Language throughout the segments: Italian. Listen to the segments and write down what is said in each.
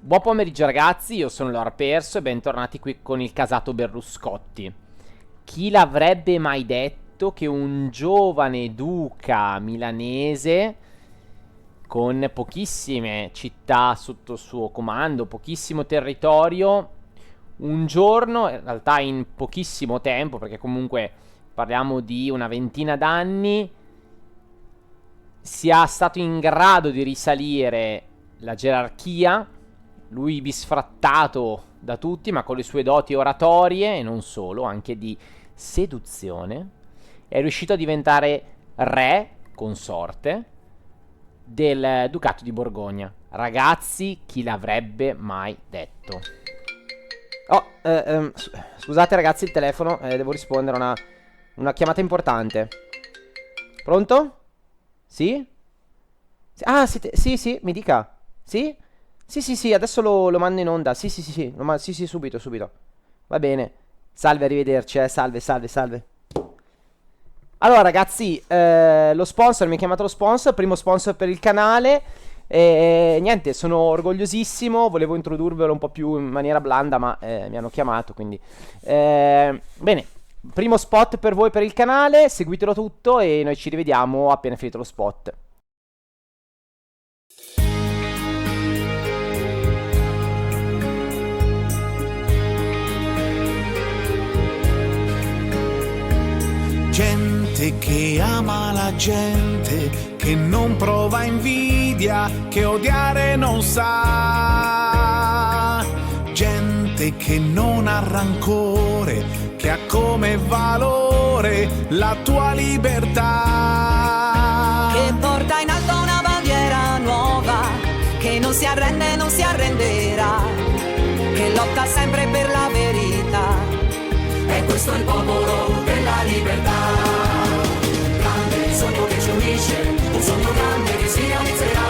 Buon pomeriggio ragazzi, io sono Lord Perso e bentornati qui con il casato Berluscotti. Chi l'avrebbe mai detto che un giovane duca milanese con pochissime città sotto suo comando, pochissimo territorio, un giorno, in realtà in pochissimo tempo, perché comunque parliamo di una ventina d'anni, sia stato in grado di risalire la gerarchia, lui bisfrattato da tutti, ma con le sue doti oratorie e non solo, anche di seduzione, è riuscito a diventare re consorte del Ducato di Borgogna. Ragazzi, chi l'avrebbe mai detto? Oh, scusate ragazzi, il telefono, devo rispondere a una chiamata importante. Pronto? Sì? Ah, sì, mi dica. Sì? Sì, adesso lo mando in onda. Sì, sì, subito. Va bene. Salve, arrivederci, salve. Allora, ragazzi, lo sponsor, mi ha chiamato lo sponsor, primo sponsor per il canale. E niente, sono orgogliosissimo. Volevo introdurvelo un po' più in maniera blanda, ma mi hanno chiamato, quindi. Bene, primo spot per voi per il canale. Seguitelo tutto e noi ci rivediamo appena finito lo spot. Gente che ama la gente, che non prova invidia, che odiare non sa. Gente che non ha rancore, che ha come valore la tua libertà. Che porta in alto una bandiera nuova, che non si arrende, non si arrenderà, che lotta sempre per la verità. E questo è il popolo della libertà. Grande il sogno che ci unisce, un sogno grande che si realizzerà.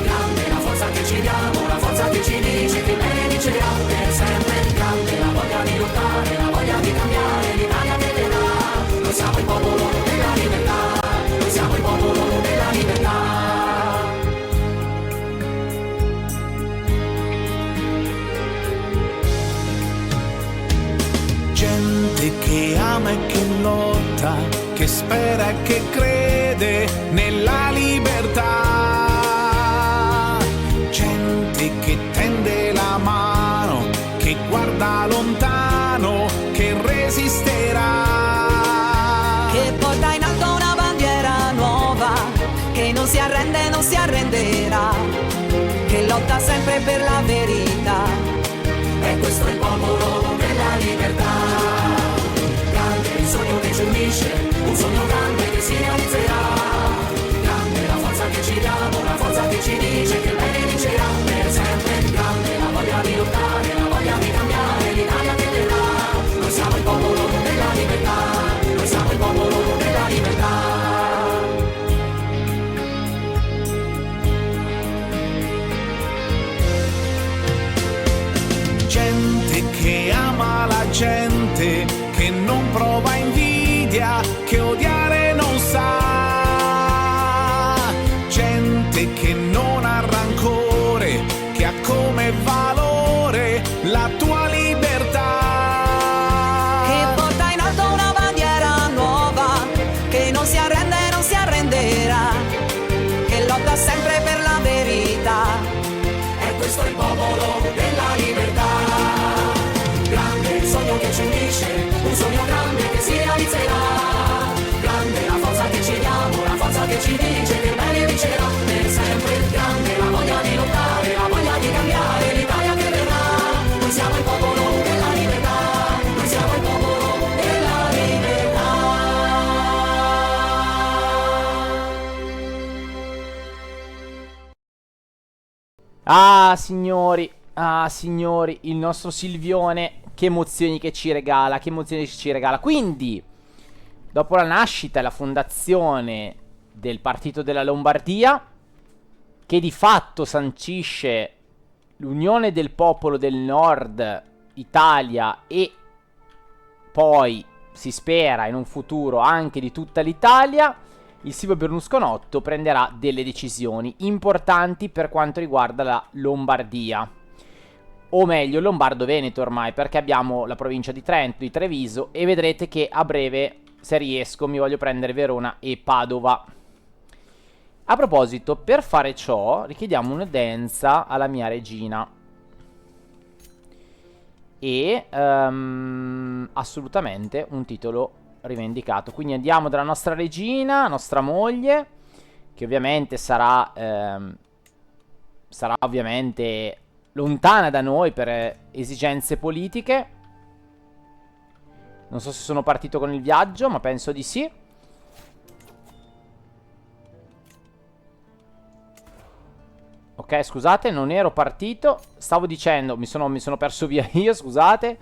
Grande la forza che ci diamo, la forza che ci dice che bene vincerà per sempre. Grande la voglia di lottare, la voglia di cambiare l'Italia che verrà. Noi siamo il popolo della libertà, noi siamo il popolo della libertà. Gente che ama e che lotta, che spera e che crede nella libertà. Gente che tende la mano, che guarda lontano, che resisterà. Che porta in alto una bandiera nuova, che non si arrende, non si arrenderà, che lotta sempre per la verità. E questo è il popolo della libertà. Grande il sogno che ci unisce, un sogno grande che si realizzerà. Grande la forza che ci diamo, la forza che ci dice che il bene vincerà per sempre. Grande la voglia di lottare, la voglia di cambiare l'Italia che verrà. Noi siamo il popolo della libertà, noi siamo il popolo della libertà. Gente che ama la gente, che non prova invidia, che odiare non sa. Gente che non ha rancore, che ha come valore la tua libertà. Che porta in alto una bandiera nuova, che non si arrende, non si arrenderà, che lotta sempre per la verità. E questo è il popolo della libertà. Grande il sogno che ci unisce, un sogno grande che si realizzerà. Grande la forza che ci diamo, la forza che ci dice che il bene vincerà per sempre. Grande la voglia di lottare, la voglia di cambiare l'Italia che verrà. Noi siamo il popolo della libertà, noi siamo il popolo della libertà. Ah signori, il nostro Silvione, che emozioni che ci regala, che emozioni che ci regala. Quindi, dopo la nascita e la fondazione del Partito della Lombardia, che di fatto sancisce l'unione del popolo del nord Italia e poi si spera in un futuro anche di tutta l'Italia, il Silvio Berlusconotto prenderà delle decisioni importanti per quanto riguarda la Lombardia. O meglio, Lombardo-Veneto ormai, perché abbiamo la provincia di Trento, di Treviso, e vedrete che a breve, se riesco, mi voglio prendere Verona e Padova. A proposito, per fare ciò, richiediamo un'udienza alla mia regina. E assolutamente un titolo rivendicato. Quindi andiamo dalla nostra regina, nostra moglie, che ovviamente sarà ovviamente lontana da noi per esigenze politiche. Non so se sono partito con il viaggio, ma penso di sì. Ok, scusate, non ero partito. Stavo dicendo, mi sono perso via io, scusate.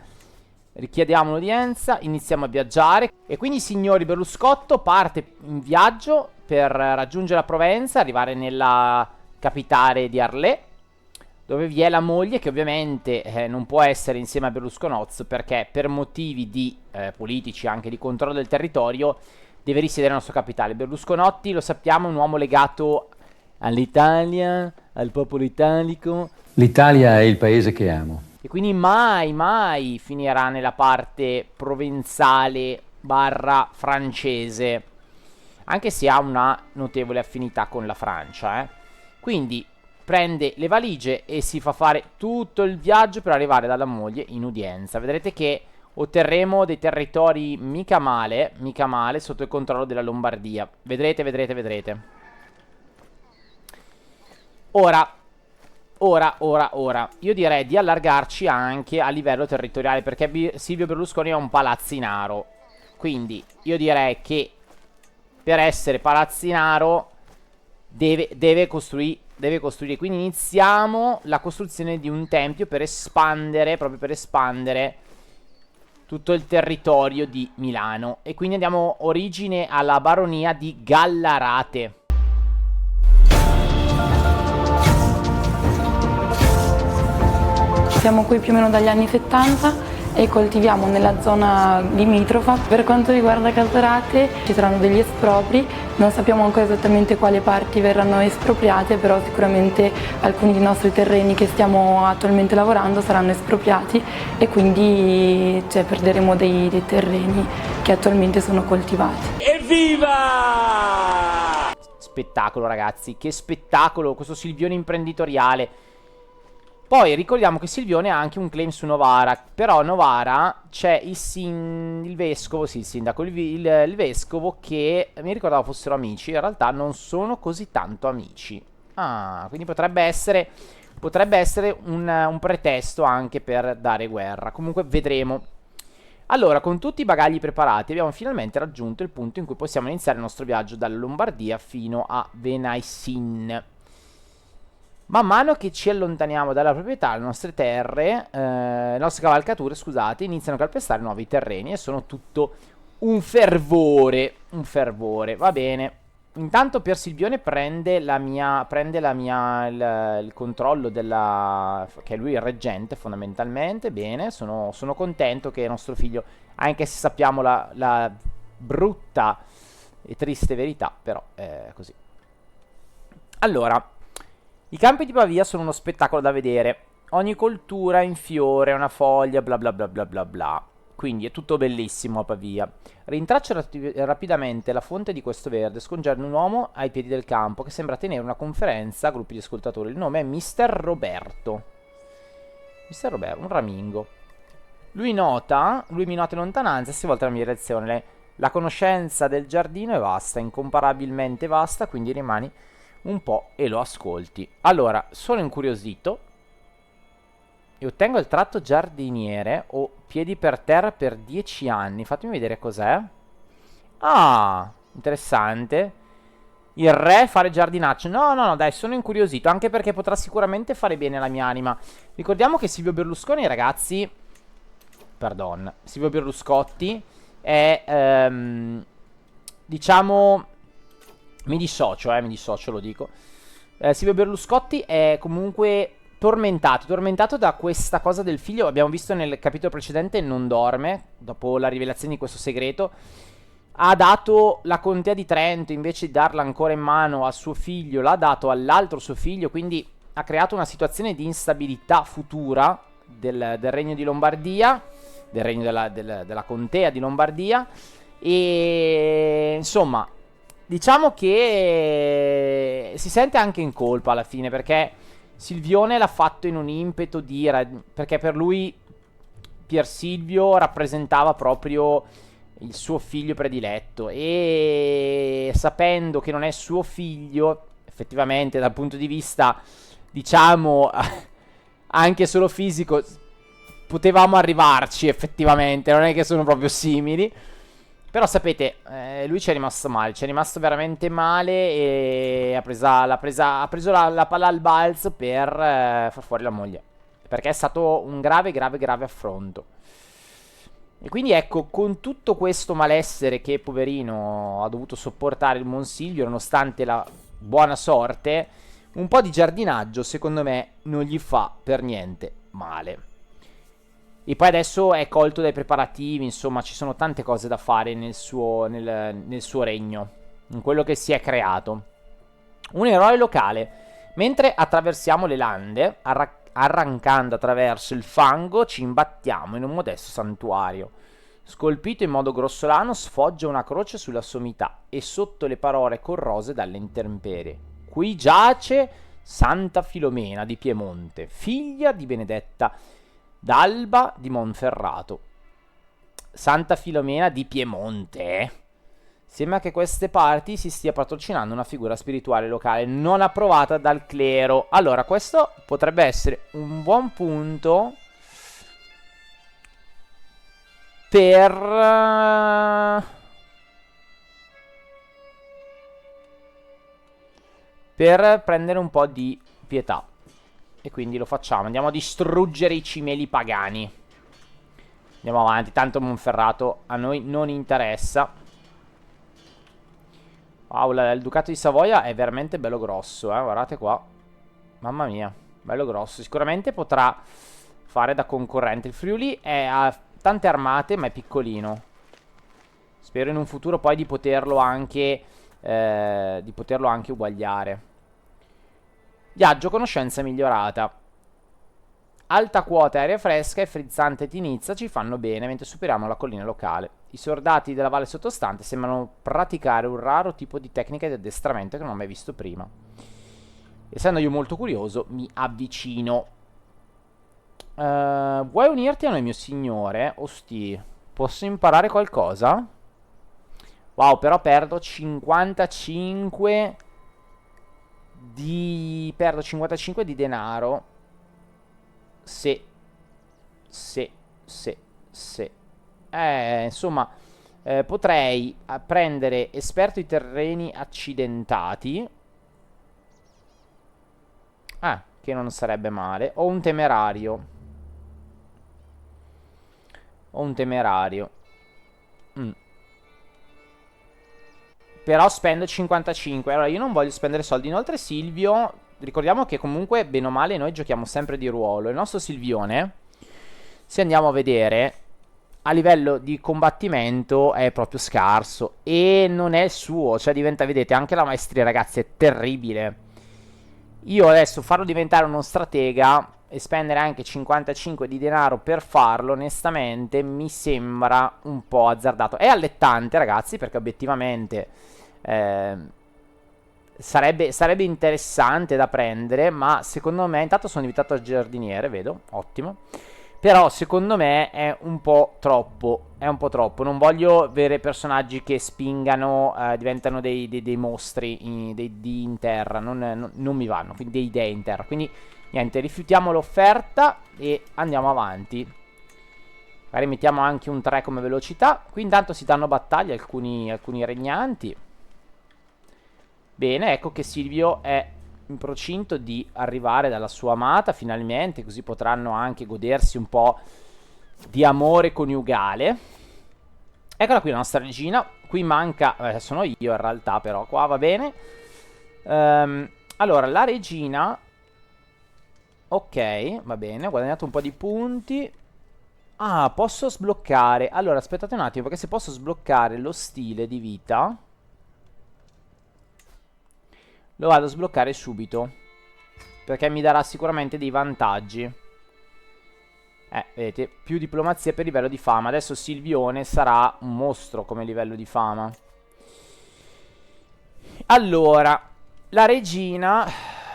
Richiediamo l'udienza, iniziamo a viaggiare. E quindi, signori, Berluscotto parte in viaggio per raggiungere la Provenza, arrivare nella capitale di Arles, dove vi è la moglie che ovviamente non può essere insieme a Berlusconozzo, perché per motivi di politici, anche di controllo del territorio, deve risiedere nella sua capitale. Berlusconotti, lo sappiamo, è un uomo legato all'Italia, al popolo italico. L'Italia è il paese che amo. E quindi mai, mai finirà nella parte provenzale barra francese, anche se ha una notevole affinità con la Francia. Quindi prende le valigie e si fa fare tutto il viaggio per arrivare dalla moglie in udienza. Vedrete che otterremo dei territori mica male sotto il controllo della Lombardia. Vedrete, vedrete, vedrete. Ora, io direi di allargarci anche a livello territoriale, perché Silvio Berlusconi è un palazzinaro. Quindi io direi che per essere palazzinaro deve costruire. Quindi iniziamo la costruzione di un tempio per espandere, proprio per espandere tutto il territorio di Milano. E quindi andiamo origine alla baronia di Gallarate. Siamo qui più o meno dagli anni 70 e coltiviamo nella zona limitrofa. Per quanto riguarda Gallarate ci saranno degli espropri, non sappiamo ancora esattamente quali parti verranno espropriate, però sicuramente alcuni dei nostri terreni che stiamo attualmente lavorando saranno espropriati e quindi perderemo dei terreni che attualmente sono coltivati. Evviva! Spettacolo, ragazzi, che spettacolo questo Silvione imprenditoriale. Poi ricordiamo che Silvione ha anche un claim su Novara. Però a Novara c'è il vescovo, sì, il sindaco, il vescovo, che mi ricordavo fossero amici. In realtà non sono così tanto amici. Ah, quindi potrebbe essere un pretesto anche per dare guerra. Comunque vedremo. Allora, con tutti i bagagli preparati, abbiamo finalmente raggiunto il punto in cui possiamo iniziare il nostro viaggio dalla Lombardia fino a Venaissin. Man mano che ci allontaniamo dalla proprietà, le nostre terre, le nostre cavalcature, scusate, iniziano a calpestare nuovi terreni e sono tutto un fervore, va bene. Intanto Pier Silvione prende il controllo della, che è lui il reggente fondamentalmente, bene, sono contento che nostro figlio, anche se sappiamo la brutta e triste verità, però è così. Allora, i campi di Pavia sono uno spettacolo da vedere. Ogni coltura in fiore, una foglia, bla bla bla bla bla bla. Quindi è tutto bellissimo a Pavia. Rintraccio rapidamente la fonte di questo verde, scongiurando un uomo ai piedi del campo che sembra tenere una conferenza a gruppi di ascoltatori. Il nome è Mr. Roberto. Mr. Roberto, un ramingo. Lui mi nota in lontananza e si volta alla mia direzione. La conoscenza del giardino è vasta, incomparabilmente vasta, quindi rimani un po' e lo ascolti. Allora, sono incuriosito e ottengo il tratto giardiniere o piedi per terra per 10 anni. Fatemi vedere cos'è. Ah, interessante. Il re fare giardinaccio. No, dai, sono incuriosito, anche perché potrà sicuramente fare bene alla mia anima. Ricordiamo che Silvio Berlusconi, ragazzi, Silvio Berluscotti è diciamo, mi dissocio, lo dico. Silvio Berluscotti è comunque tormentato da questa cosa del figlio. Abbiamo visto nel capitolo precedente, non dorme dopo la rivelazione di questo segreto. ha dato la contea di Trento, invece di darla ancora in mano a suo figlio, l'ha dato all'altro suo figlio, quindi ha creato una situazione di instabilità futura del regno di Lombardia, del regno della contea di Lombardia. E insomma, diciamo che si sente anche in colpa alla fine, perché Silvione l'ha fatto in un impeto perché per lui Pier Silvio rappresentava proprio il suo figlio prediletto, e sapendo che non è suo figlio, effettivamente dal punto di vista, diciamo, anche solo fisico, potevamo arrivarci effettivamente, non è che sono proprio simili. Però sapete, lui ci è rimasto male, ci è rimasto veramente male, e ha preso la palla al balzo per far fuori la moglie, perché è stato un grave affronto. E quindi ecco, con tutto questo malessere che poverino ha dovuto sopportare il Monsilvio, nonostante la buona sorte, un po' di giardinaggio secondo me non gli fa per niente male. E poi adesso è colto dai preparativi, insomma ci sono tante cose da fare nel suo regno, in quello che si è creato. Un eroe locale. Mentre attraversiamo le lande, arrancando attraverso il fango, ci imbattiamo in un modesto santuario. Scolpito in modo grossolano, sfoggia una croce sulla sommità e sotto le parole corrose dalle intemperie. Qui giace Santa Filomena di Piemonte, figlia di Benedetta d'Alba di Monferrato. Santa Filomena di Piemonte. Sembra che queste parti si stia patrocinando una figura spirituale locale non approvata dal clero. Allora, questo potrebbe essere un buon punto per prendere un po' di pietà. E quindi lo facciamo. Andiamo a distruggere i cimeli pagani. Andiamo avanti. Tanto Monferrato a noi non interessa. Wow, il Ducato di Savoia è veramente bello grosso, guardate qua. Mamma mia, bello grosso. Sicuramente potrà fare da concorrente. Il Friuli ha tante armate, ma è piccolino. Spero in un futuro poi di poterlo anche uguagliare. Viaggio, conoscenza migliorata. Alta quota, aria fresca e frizzante tinizza ci fanno bene mentre superiamo la collina locale. I soldati della valle sottostante sembrano praticare un raro tipo di tecnica di addestramento che non ho mai visto prima. Essendo io molto curioso, mi avvicino. Vuoi unirti a noi, mio signore? Osti, posso imparare qualcosa? Wow, però perdo 55 di denaro. Se insomma, potrei prendere esperto di terreni accidentati. Che non sarebbe male. O un temerario. Però spendo 55. Allora io non voglio spendere soldi. Inoltre Silvio, ricordiamo che comunque bene o male noi giochiamo sempre di ruolo. Il nostro Silvione, se andiamo a vedere, a livello di combattimento è proprio scarso. E non è il suo. Cioè diventa, vedete, anche la maestria, ragazzi, è terribile. Io adesso farlo diventare uno stratega e spendere anche 55 di denaro per farlo, onestamente mi sembra un po' azzardato. È allettante, ragazzi, perché obiettivamente sarebbe interessante da prendere, ma secondo me, intanto sono diventato giardiniere, vedo, ottimo. Però secondo me è un po' troppo. Non voglio avere personaggi che spingano, diventano dei mostri, dei dei in terra. Non mi vanno, quindi dei dei in terra. Quindi niente, rifiutiamo l'offerta e andiamo avanti. Magari mettiamo anche un 3 come velocità. Qui intanto si danno battaglia alcuni regnanti. Bene, ecco che Silvio è in procinto di arrivare dalla sua amata finalmente, così potranno anche godersi un po' di amore coniugale. Eccola qui la nostra regina. Qui manca, sono io in realtà, però qua va bene. Allora la regina, ok, va bene, ho guadagnato un po' di punti. Ah, posso sbloccare. Allora, aspettate un attimo, perché se posso sbloccare lo stile di vita, lo vado a sbloccare subito, perché mi darà sicuramente dei vantaggi. Vedete, più diplomazia per livello di fama. Adesso Silvione sarà un mostro come livello di fama. Allora, la regina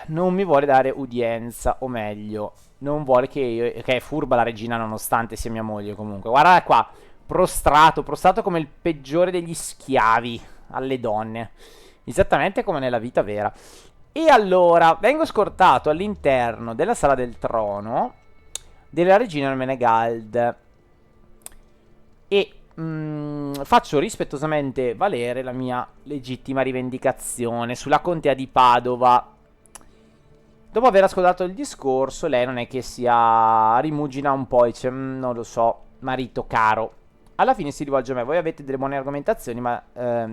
non mi vuole dare udienza, o meglio, non vuole che io... Che è furba la regina nonostante sia mia moglie comunque. Guarda qua, prostrato come il peggiore degli schiavi alle donne. Esattamente come nella vita vera. E allora, vengo scortato all'interno della sala del trono della regina Ermenegald e faccio rispettosamente valere la mia legittima rivendicazione sulla contea di Padova. Dopo aver ascoltato il discorso, lei non è che sia rimugina un po' e dice non lo so, marito caro. Alla fine si rivolge a me: voi avete delle buone argomentazioni, ma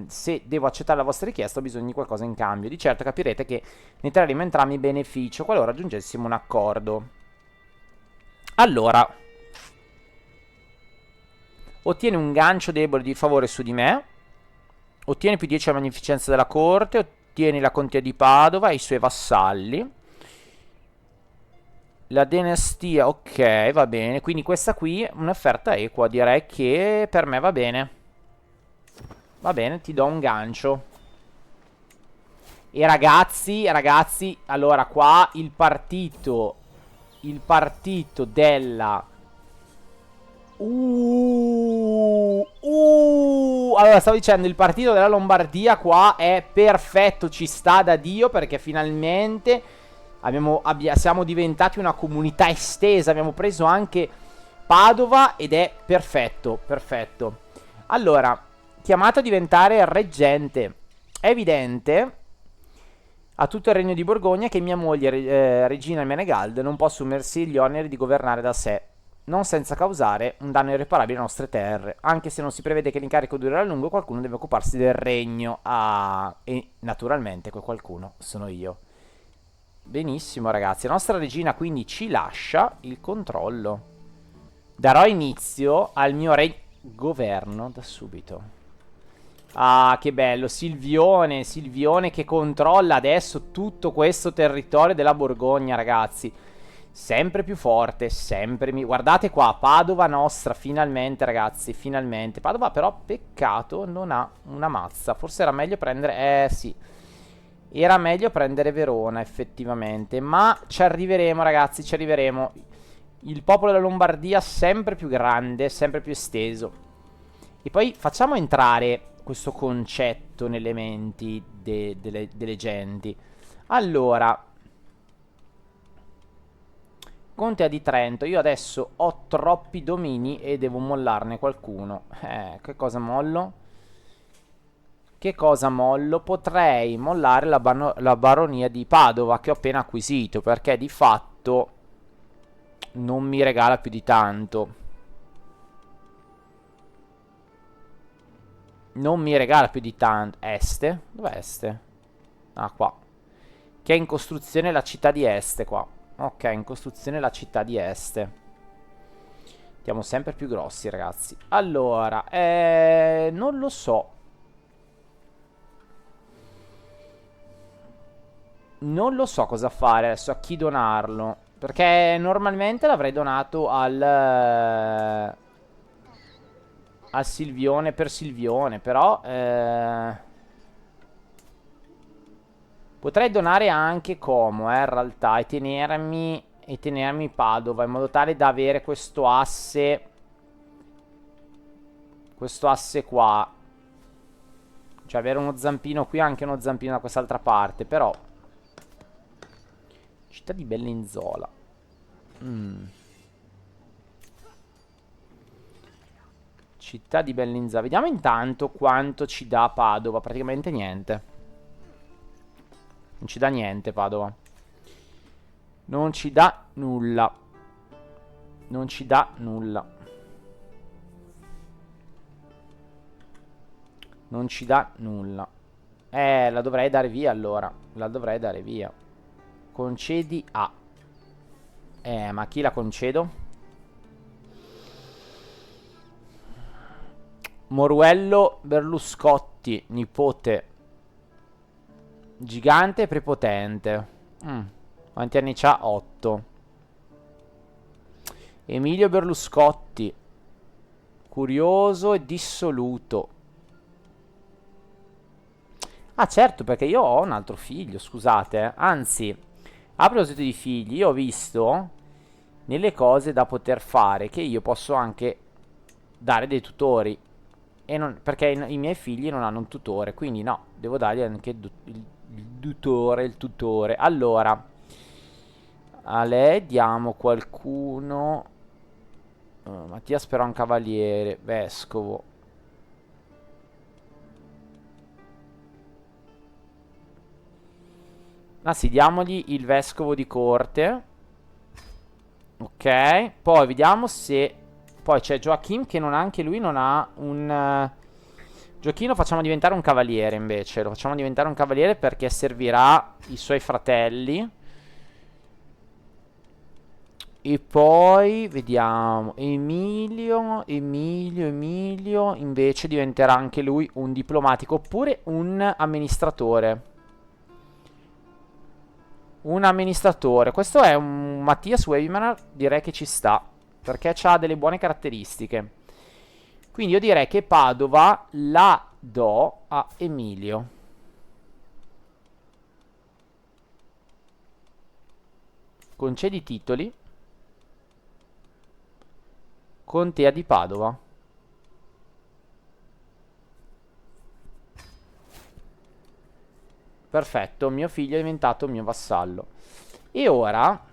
se devo accettare la vostra richiesta ho bisogno di qualcosa in cambio. Di certo capirete che ne trarremo entrambi beneficio qualora raggiungessimo un accordo. Allora, ottieni un gancio debole di favore su di me, ottieni più 10 alla magnificenza della corte, ottieni la contea di Padova e i suoi vassalli. La dinastia, ok, va bene. Quindi questa qui è un'offerta equa, direi che per me va bene. Va bene, ti do un gancio. E ragazzi, allora qua il partito della... Allora, stavo dicendo, il partito della Lombardia qua è perfetto, ci sta da Dio, perché finalmente siamo diventati una comunità estesa, abbiamo preso anche Padova ed è perfetto, perfetto. Allora, chiamato a diventare reggente. È evidente a tutto il regno di Borgogna che mia moglie, regina Ermenegald, non può assumersi gli oneri di governare da sé, non senza causare un danno irreparabile alle nostre terre. Anche se non si prevede che l'incarico durerà a lungo, qualcuno deve occuparsi del regno. E naturalmente quel qualcuno sono io. Benissimo ragazzi, la nostra regina quindi ci lascia il controllo. Darò inizio al mio governo da subito. Ah, che bello, Silvione che controlla adesso tutto questo territorio della Borgogna, ragazzi. Sempre più forte, Guardate qua, Padova nostra, finalmente, ragazzi, finalmente. Padova però, peccato, non ha una mazza. Forse era meglio prendere... sì. Era meglio prendere Verona, effettivamente. Ma ci arriveremo, ragazzi, ci arriveremo. Il popolo della Lombardia sempre più grande, sempre più esteso. E poi facciamo entrare questo concetto nelle menti delle genti. Allora, Contea di Trento. Io adesso ho troppi domini e devo mollarne qualcuno. Che cosa mollo? Che cosa mollo? Potrei mollare la baronia di Padova che ho appena acquisito, perché di fatto non mi regala più di tanto. Non mi regala più di tanto. Este? Dov'è Este? Ah, qua. Che è in costruzione la città di Este, qua. Ok, in costruzione la città di Este. Andiamo sempre più grossi, ragazzi. Allora, non lo so. Non lo so cosa fare adesso, a chi donarlo. Perché normalmente l'avrei donato al Silvione, per Silvione. Però potrei donare anche Como, in realtà, e tenermi Padova, in modo tale da avere questo asse. Questo asse qua. Cioè avere uno zampino qui e anche uno zampino da quest'altra parte. Però città di Bellinzola. Città di Bellinzola. Vediamo intanto quanto ci dà Padova. Praticamente niente. Non ci dà niente Padova. Non ci dà nulla. Non ci dà nulla. Non ci dà nulla. La dovrei dare via allora. La dovrei dare via. Concedi a... ma chi la concedo? Moruello Berluscotti, nipote. Gigante e prepotente. Quanti anni c'ha? 8. Emilio Berluscotti, curioso e dissoluto. Ah, certo, perché io ho un altro figlio, scusate. Anzi, a proposito di figli, io ho visto nelle cose da poter fare che io posso anche dare dei tutori. E non, perché i miei figli non hanno un tutore, quindi no, devo dargli anche il tutore. Allora, a lei diamo qualcuno. Mattia Speron Cavaliere, vescovo. Ah sì, diamogli il vescovo di corte. Ok, poi vediamo se... Poi c'è Joachim che non ha, anche lui non ha un... Gioachino lo facciamo diventare un cavaliere invece. Lo facciamo diventare un cavaliere perché servirà i suoi fratelli. E poi vediamo Emilio invece diventerà anche lui un diplomatico oppure un amministratore. Un amministratore. Questo è un Mattias Webinar, direi che ci sta, perché ha delle buone caratteristiche. Quindi io direi che Padova la do a Emilio. Concedi titoli. Contea di Padova. Perfetto, mio figlio è diventato mio vassallo. E ora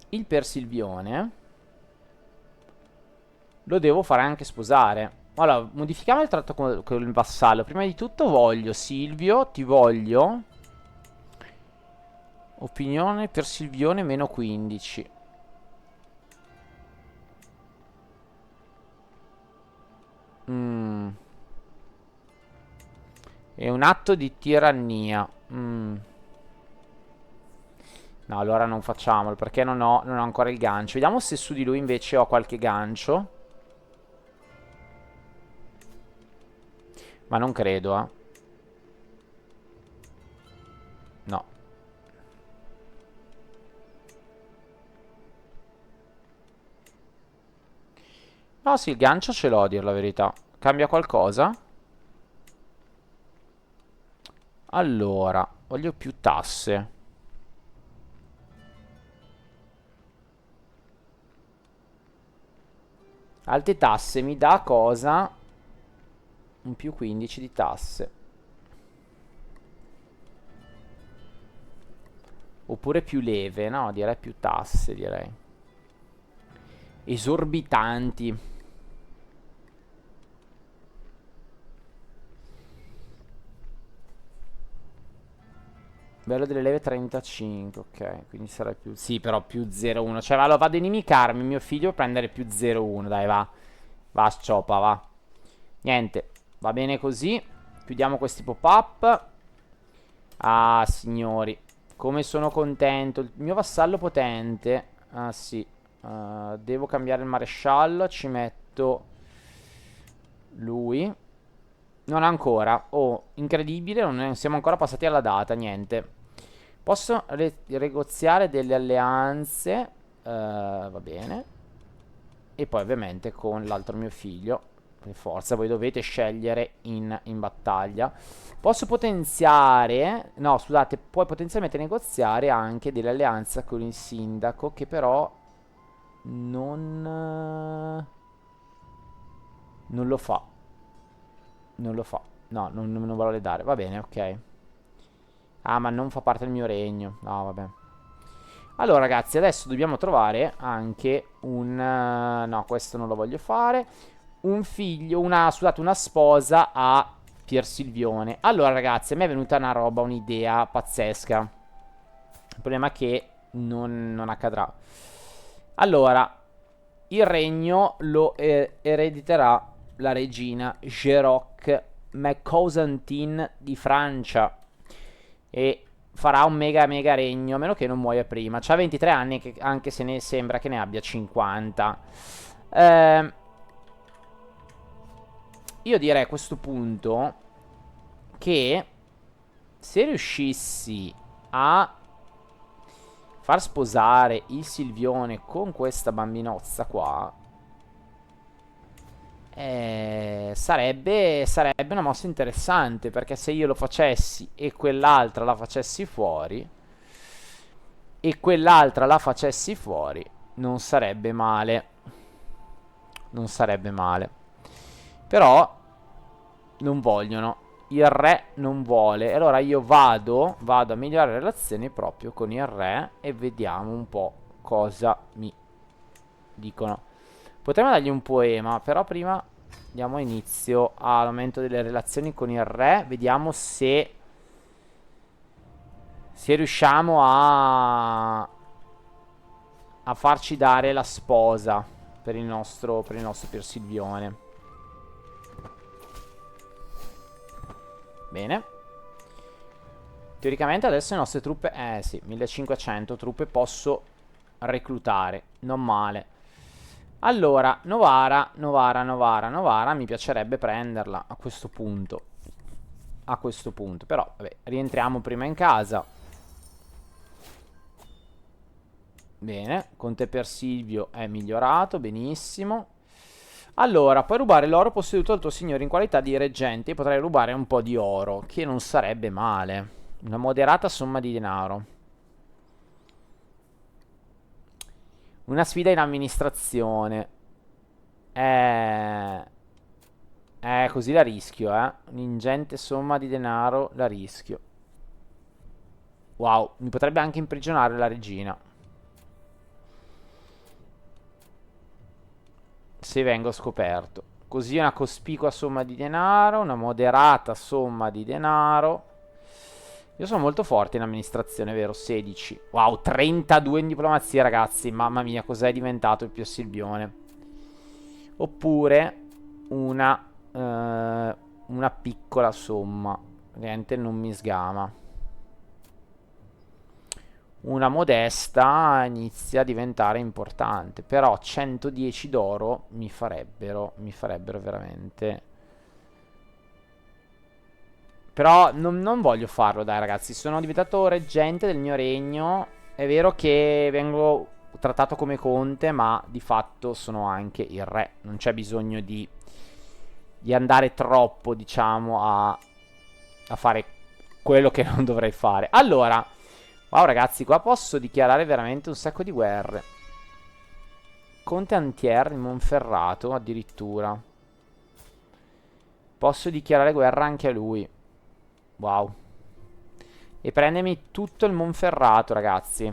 il Persilvione lo devo fare anche sposare. Allora, modifichiamo il tratto con il vassallo. Prima di tutto voglio Silvio, ti voglio. Opinione Persilvione meno 15. È un atto di tirannia. No, allora non facciamolo, perché non ho ancora il gancio. Vediamo se su di lui invece ho qualche gancio. Ma non credo, No. No, sì, il gancio ce l'ho, a dir la verità. Cambia qualcosa? Allora, voglio più tasse. Alte tasse mi dà cosa? Un più 15 di tasse. Oppure più leve, no? Direi più tasse, direi. Esorbitanti. Bello delle leve 35, ok, quindi sarà più... Sì, però più 0,1. Cioè, allora vado a inimicarmi mio figlio a prendere più 0,1. Dai, va. Va, sciopa, va. Niente, va bene così. Chiudiamo questi pop-up. Ah, signori, come sono contento. Il mio vassallo potente. Ah, sì. Devo cambiare il maresciallo. Ci metto lui. Non ancora. Oh, incredibile, non siamo ancora passati alla data. Niente. Posso negoziare delle alleanze. Va bene. E poi ovviamente con l'altro mio figlio. Per forza, voi dovete scegliere in battaglia. Posso potenziare... No, scusate, puoi potenzialmente negoziare anche delle alleanze con il sindaco, che però non lo fa. Non lo fa. No, non vuole dare. Va bene, ok. Ah, ma non fa parte del mio regno. No, vabbè. Allora, ragazzi, adesso dobbiamo trovare anche un... no, questo non lo voglio fare. Un figlio, scusate, una sposa a Pier Silvione. Allora, ragazzi, a me è venuta una roba, un'idea pazzesca. Il problema è che non accadrà. Allora, il regno lo erediterà la regina Geroc McCausantin di Francia. E farà un mega regno, a meno che non muoia prima. C'ha 23 anni, anche se ne sembra che ne abbia 50. io direi a questo punto che se riuscissi a far sposare il Silvione con questa bambinozza qua, sarebbe una mossa interessante, perché se io lo facessi e quell'altra la facessi fuori, non sarebbe male. Non sarebbe male. Però non vogliono. Il re non vuole. Allora io vado a migliorare le relazioni proprio con il re e vediamo un po' cosa mi dicono. Potremmo dargli un poema, però prima diamo inizio all'aumento delle relazioni con il re. Vediamo se riusciamo a farci dare la sposa per il nostro Pier Silvione. Bene. Teoricamente adesso le nostre truppe, sì, 1500 truppe posso reclutare. Non male. Allora, Novara, mi piacerebbe prenderla a questo punto. Però, vabbè, rientriamo prima in casa. Bene, Conte Persilvio è migliorato, benissimo. Allora, puoi rubare l'oro posseduto dal tuo signore in qualità di reggente. Potrei rubare un po' di oro, che non sarebbe male. Una moderata somma di denaro. Una sfida in amministrazione. Così la rischio, Un'ingente somma di denaro la rischio. Wow, mi potrebbe anche imprigionare la regina. Se vengo scoperto. Così una cospicua somma di denaro, una moderata somma di denaro. Io sono molto forte in amministrazione, vero? 16. Wow, 32 in diplomazia, ragazzi. Mamma mia, cos'è diventato il Pier Silvione? Oppure una piccola somma. Niente, non mi sgama. Una modesta inizia a diventare importante. Però 110 d'oro mi farebbero veramente. Però non voglio farlo, dai, ragazzi. Sono diventato reggente del mio regno. È vero che vengo trattato come conte, ma di fatto sono anche il re. Non c'è bisogno di andare troppo, diciamo, a fare quello che non dovrei fare. Allora, wow, ragazzi, qua posso dichiarare veramente un sacco di guerre. Conte Antier di Monferrato, addirittura. Posso dichiarare guerra anche a lui. Wow. E prendermi tutto il Monferrato, ragazzi.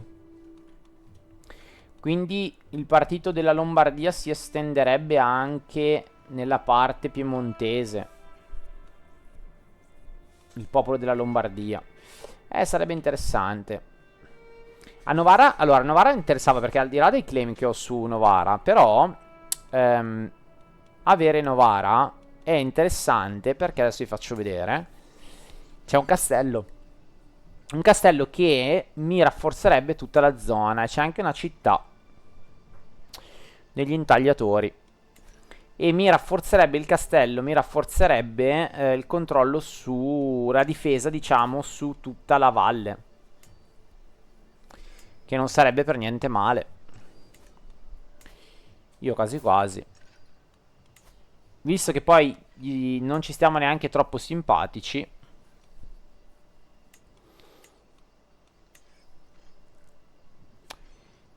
Quindi il partito della Lombardia si estenderebbe anche nella parte piemontese. Il popolo della Lombardia. Sarebbe interessante. A Novara, allora, Novara mi interessava perché al di là dei claim che ho su Novara, però avere Novara è interessante perché adesso vi faccio vedere. C'è un castello. Un castello che mi rafforzerebbe tutta la zona. C'è anche una città degli intagliatori. E mi rafforzerebbe il castello, mi rafforzerebbe il controllo sulla difesa, diciamo, su tutta la valle. Che non sarebbe per niente male. Io quasi quasi. Visto che poi non ci stiamo neanche troppo simpatici.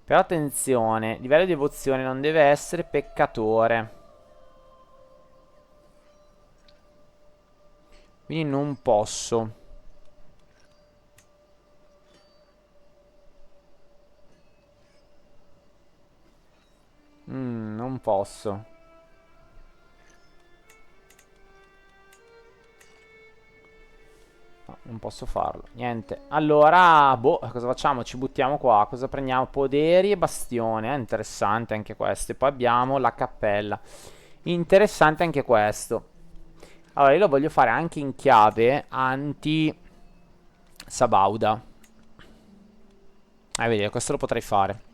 Però attenzione, livello di devozione non deve essere peccatore. Quindi non posso. Non posso. No, non posso farlo. Niente. Allora, boh, cosa facciamo? Ci buttiamo qua. Cosa prendiamo? Poderi e bastione. Interessante anche questo. E poi abbiamo la cappella. Interessante anche questo. Allora, io lo voglio fare anche in chiave anti-Sabauda. Vedi, questo lo potrei fare.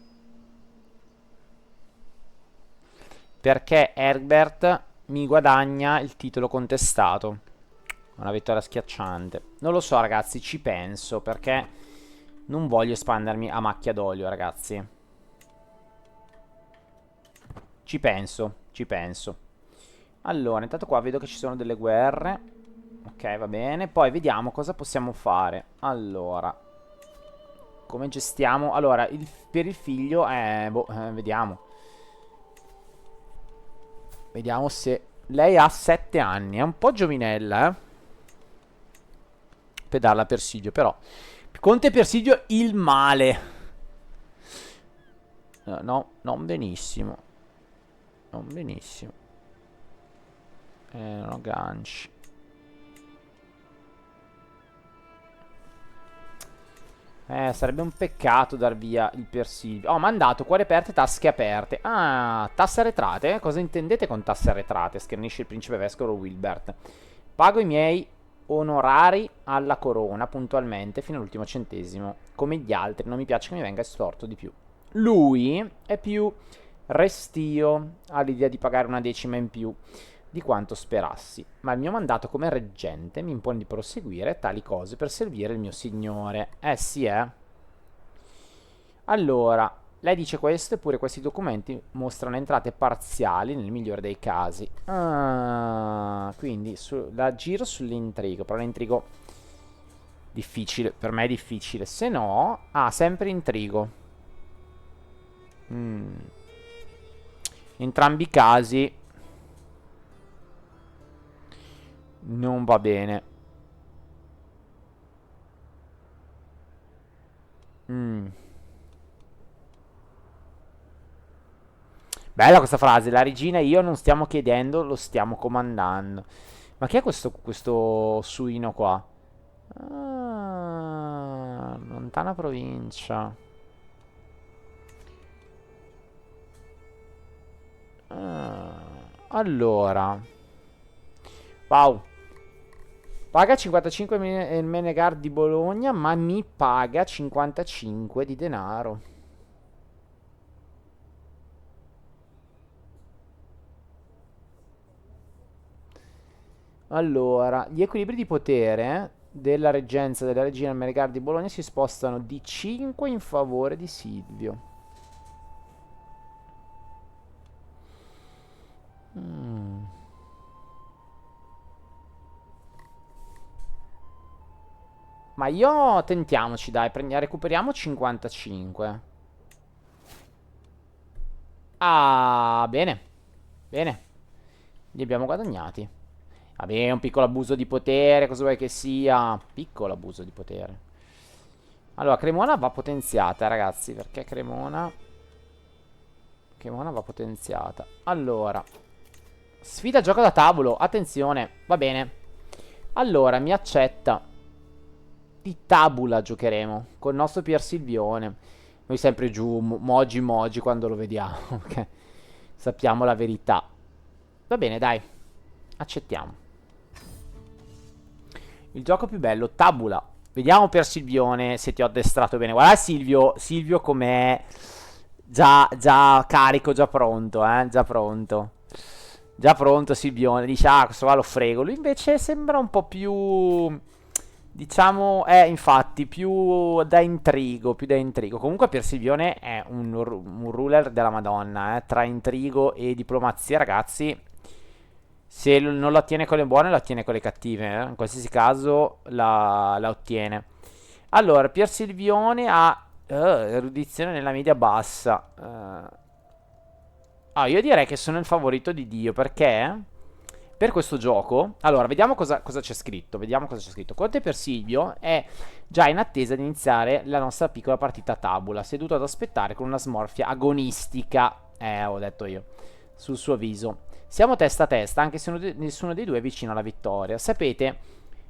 Perché Herbert mi guadagna il titolo contestato. Una vittoria schiacciante. Non lo so, ragazzi, ci penso, perché non voglio espandermi a macchia d'olio, ragazzi. Ci penso, ci penso. Allora, intanto qua vedo che ci sono delle guerre. Ok, va bene. Poi vediamo cosa possiamo fare. Allora, come gestiamo? Allora, per il figlio, vediamo. Vediamo se... Lei ha 7 anni, è un po' giovinella, per darla per Silvio, però. Conte per Silvio il male. No, non benissimo. Non benissimo. Non ho ganci. Sarebbe un peccato dar via il Persilvio. Ho mandato cuori aperte, tasche aperte. Ah, tasse arretrate? Cosa intendete con tasse arretrate? Schernisce il principe vescovo Wilbert. Pago i miei onorari alla corona puntualmente fino all'ultimo centesimo. Come gli altri, non mi piace che mi venga estorto di più. Lui è più restio all'idea di pagare una decima in più di quanto sperassi, ma il mio mandato come reggente mi impone di proseguire tali cose per servire il mio signore. Sì, Allora, lei dice questo, eppure questi documenti mostrano entrate parziali nel migliore dei casi. Quindi la giro sull'intrigo, però l'intrigo difficile, per me è difficile. Se no, sempre intrigo. In entrambi i casi non va bene. Bella questa frase. La regina e io non stiamo chiedendo, lo stiamo comandando. Ma chi è questo suino qua? Lontana provincia. Allora. Wow. Paga 55 il Menegar di Bologna, ma mi paga 55 di denaro. Allora, gli equilibri di potere della reggenza della regina Menegar di Bologna si spostano di 5 in favore di Silvio. Ma io tentiamoci, dai, recuperiamo 55. Bene. Bene. Li abbiamo guadagnati. Vabbè, un piccolo abuso di potere, cosa vuoi che sia? Piccolo abuso di potere. Allora, Cremona va potenziata, ragazzi, perché Cremona va potenziata. Allora, sfida gioco da tavolo, attenzione, va bene. Allora, mi accetta. Di tabula giocheremo col nostro Pier Silvione. Noi sempre giù, moji quando lo vediamo, ok? Sappiamo la verità. Va bene, dai, accettiamo. Il gioco più bello, tabula. Vediamo Pier Silvione se ti ho addestrato bene. Guarda Silvio com'è. Già carico, già pronto, già pronto. Già pronto Silvione. Dice, questo qua lo frego. Lui invece sembra un po' più... Diciamo, infatti, più da intrigo, Comunque Pier Silvione è un ruler della Madonna, tra intrigo e diplomazia, ragazzi. Se non la ottiene con le buone, la ottiene con le cattive, In qualsiasi caso la ottiene. Allora, Pier Silvione ha erudizione nella media bassa. Io direi che sono il favorito di Dio, perché... Per questo gioco, allora, vediamo cosa c'è scritto. Conte per Silvio è già in attesa di iniziare la nostra piccola partita tabula, seduto ad aspettare con una smorfia agonistica, ho detto io, sul suo viso. Siamo testa a testa, anche se nessuno dei due è vicino alla vittoria. Sapete,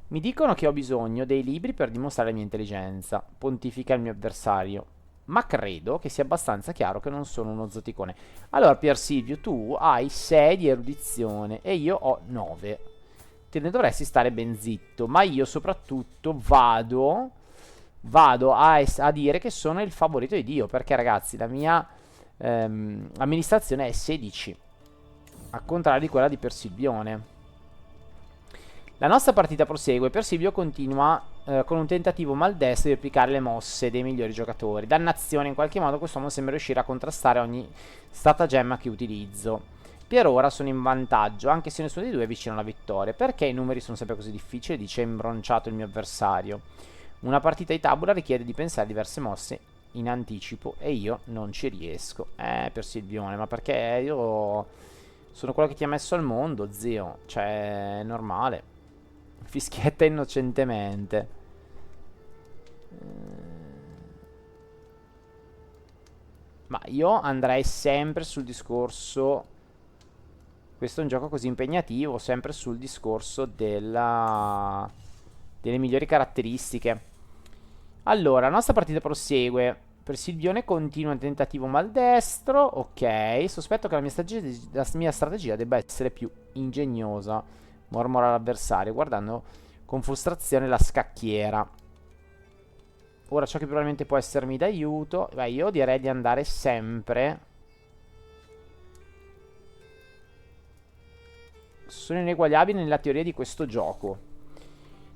mi dicono che ho bisogno dei libri per dimostrare la mia intelligenza, pontifica il mio avversario. Ma credo che sia abbastanza chiaro che non sono uno zoticone. Allora, Pier Silvio, tu hai 6 di erudizione e io ho 9. Te ne dovresti stare ben zitto. Ma io soprattutto vado a dire che sono il favorito di Dio. Perché, ragazzi, la mia amministrazione è 16. al contrario di quella di Persilvione. La nostra partita prosegue. Persilvio continua con un tentativo maldestro di replicare le mosse dei migliori giocatori. Dannazione, in qualche modo quest'uomo sembra riuscire a contrastare ogni stratagemma che utilizzo. Per ora sono in vantaggio, anche se nessuno dei due è vicino alla vittoria. Perché i numeri sono sempre così difficili? Dice imbronciato il mio avversario. Una partita di tabula richiede di pensare a diverse mosse in anticipo e io non ci riesco. Persilvione, ma perché io sono quello che ti ha messo al mondo, zio. Cioè, è normale. Fischietta innocentemente. Ma io andrei sempre sul discorso. Questo è un gioco così impegnativo. Sempre sul discorso delle migliori caratteristiche. Allora, la nostra partita prosegue. Persilvione continua un tentativo maldestro. Ok. Sospetto che la mia strategia debba essere più ingegnosa. Mormora l'avversario, guardando con frustrazione la scacchiera. Ora ciò che probabilmente può essermi d'aiuto. Beh, io direi di andare sempre. Sono ineguagliabili nella teoria di questo gioco.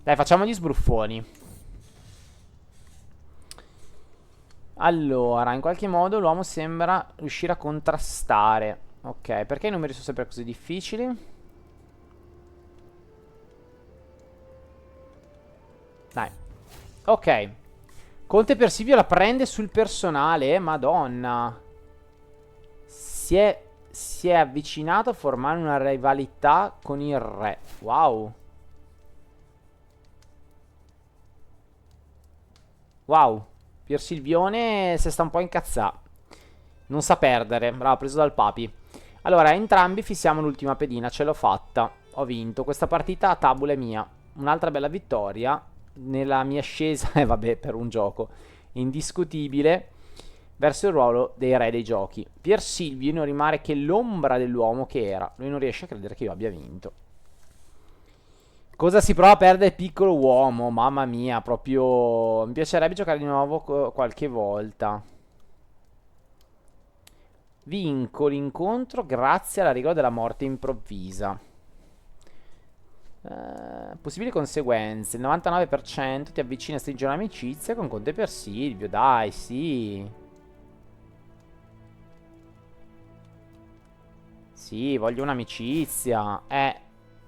Dai, facciamo gli sbruffoni. Allora, in qualche modo l'uomo sembra riuscire a contrastare. Ok, perché i numeri sono sempre così difficili? Dai. Ok. Conte Persilvio la prende sul personale. Madonna. Si è avvicinato a formare una rivalità con il re. Wow. Wow. Persilvione si sta un po' incazzato. Non sa perdere. Bravo, preso dal papi. Allora, entrambi fissiamo l'ultima pedina. Ce l'ho fatta. Ho vinto. Questa partita a tabula è mia. Un'altra bella vittoria nella mia ascesa, vabbè, per un gioco indiscutibile verso il ruolo dei re dei giochi. Persilvio non rimane che l'ombra dell'uomo che era. Lui non riesce a credere che io abbia vinto. Cosa si prova a perdere piccolo uomo? Mamma mia, proprio mi piacerebbe giocare di nuovo qualche volta. Vinco l'incontro grazie alla regola della morte improvvisa. Possibili conseguenze. Il 99% ti avvicina a stringere un'amicizia con Conte Persilvio. Dai, sì. Sì, voglio un'amicizia.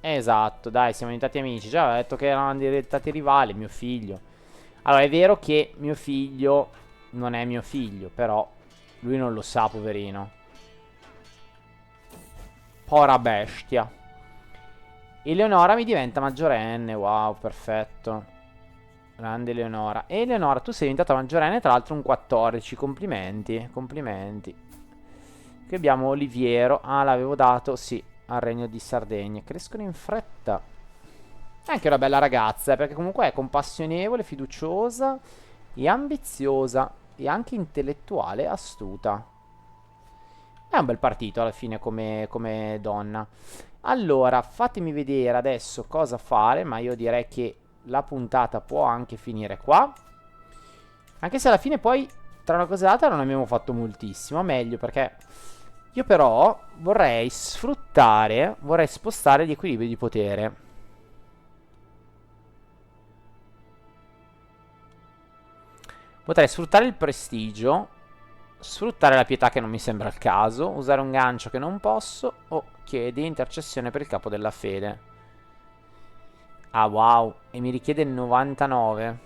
Esatto, dai, siamo diventati amici. Già avevo detto che erano diventati rivali, mio figlio. Allora, è vero che mio figlio non è mio figlio, però lui non lo sa, poverino. Povera bestia. Eleonora mi diventa maggiorenne. Wow, perfetto. Grande Eleonora. E Eleonora, tu sei diventata maggiorenne, tra l'altro un 14. Complimenti, complimenti. Qui abbiamo Oliviero. Ah, l'avevo dato, sì, al Regno di Sardegna. Crescono in fretta. È anche una bella ragazza, perché comunque è compassionevole, fiduciosa e ambiziosa. E anche intellettuale, astuta. È un bel partito alla fine come donna. Allora, fatemi vedere adesso cosa fare, ma io direi che la puntata può anche finire qua. Anche se alla fine poi, tra una cosa e l'altra, non abbiamo fatto moltissimo. Meglio, perché io però vorrei sfruttare, vorrei spostare gli equilibri di potere. Potrei sfruttare il prestigio, sfruttare la pietà che non mi sembra il caso, usare un gancio che non posso, o chiedi intercessione per il capo della fede. Ah, wow, e mi richiede il 99.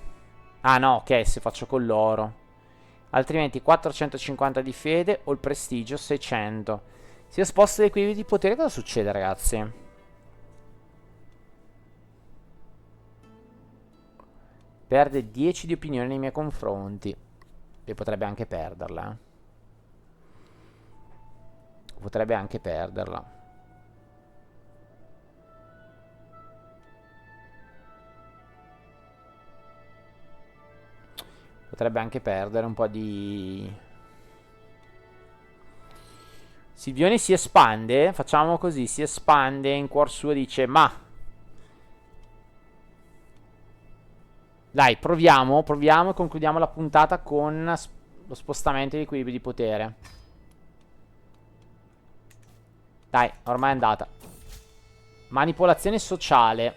Ah no, ok, se faccio con l'oro. Altrimenti 450 di fede o il prestigio 600. Se io sposto gli equilibri di potere, cosa succede, ragazzi? Perde 10 di opinione nei miei confronti. E potrebbe anche perderla, eh. Potrebbe anche perderla. Potrebbe anche perdere un po' di... Silvione si espande. Facciamo così, si espande in cuor suo e dice: ma dai, proviamo e concludiamo la puntata con lo spostamento di equilibri di potere. Dai, ormai è andata. Manipolazione sociale.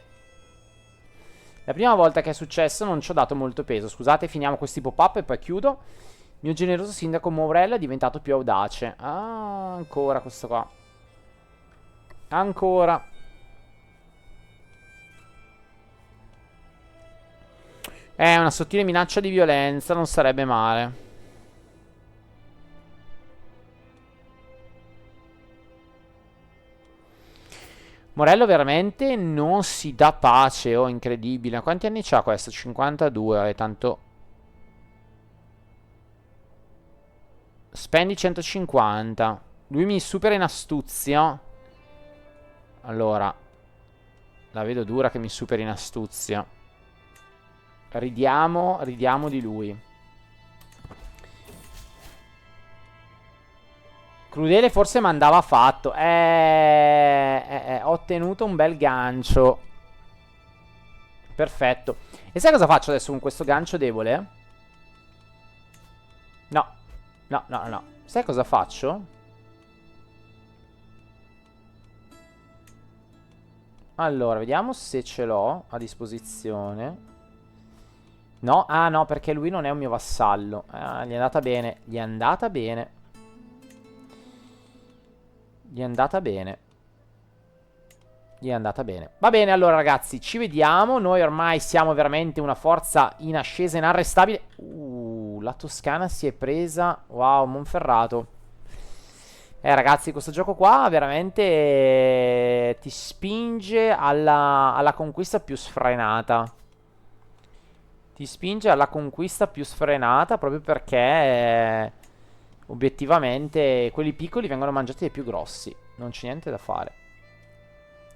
La prima volta che è successo non ci ho dato molto peso. Scusate, finiamo questi pop-up e poi chiudo. Mio generoso sindaco Morello è diventato più audace. Ah, ancora questo qua. Ancora. Una sottile minaccia di violenza non sarebbe male. Morello veramente non si dà pace, oh, incredibile. Quanti anni c'ha questo? 52, è tanto... Spendi 150. Lui mi supera in astuzia. Allora, la vedo dura che mi superi in astuzia. Ridiamo di lui. Crudele forse mandava fatto. Ho ottenuto un bel gancio. Perfetto. E sai cosa faccio adesso con questo gancio debole? No. No, no, no. Sai cosa faccio? Allora, vediamo se ce l'ho a disposizione. No, ah no, perché lui non è un mio vassallo. Gli è andata bene. Gli è andata bene. Gli è andata bene. Gli è andata bene. Va bene, allora ragazzi, ci vediamo. Noi ormai siamo veramente una forza in ascesa inarrestabile. La Toscana si è presa. Wow, Monferrato. Ragazzi, questo gioco qua veramente ti spinge alla conquista più sfrenata. Ti spinge alla conquista più sfrenata proprio perché obiettivamente quelli piccoli vengono mangiati dai più grossi. Non c'è niente da fare.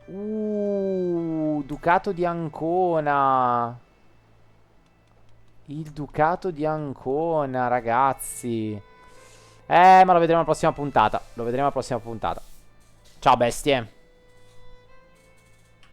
Ducato di Ancona. Il Ducato di Ancona, ragazzi. Ma lo vedremo alla prossima puntata. Lo vedremo alla prossima puntata. Ciao bestie.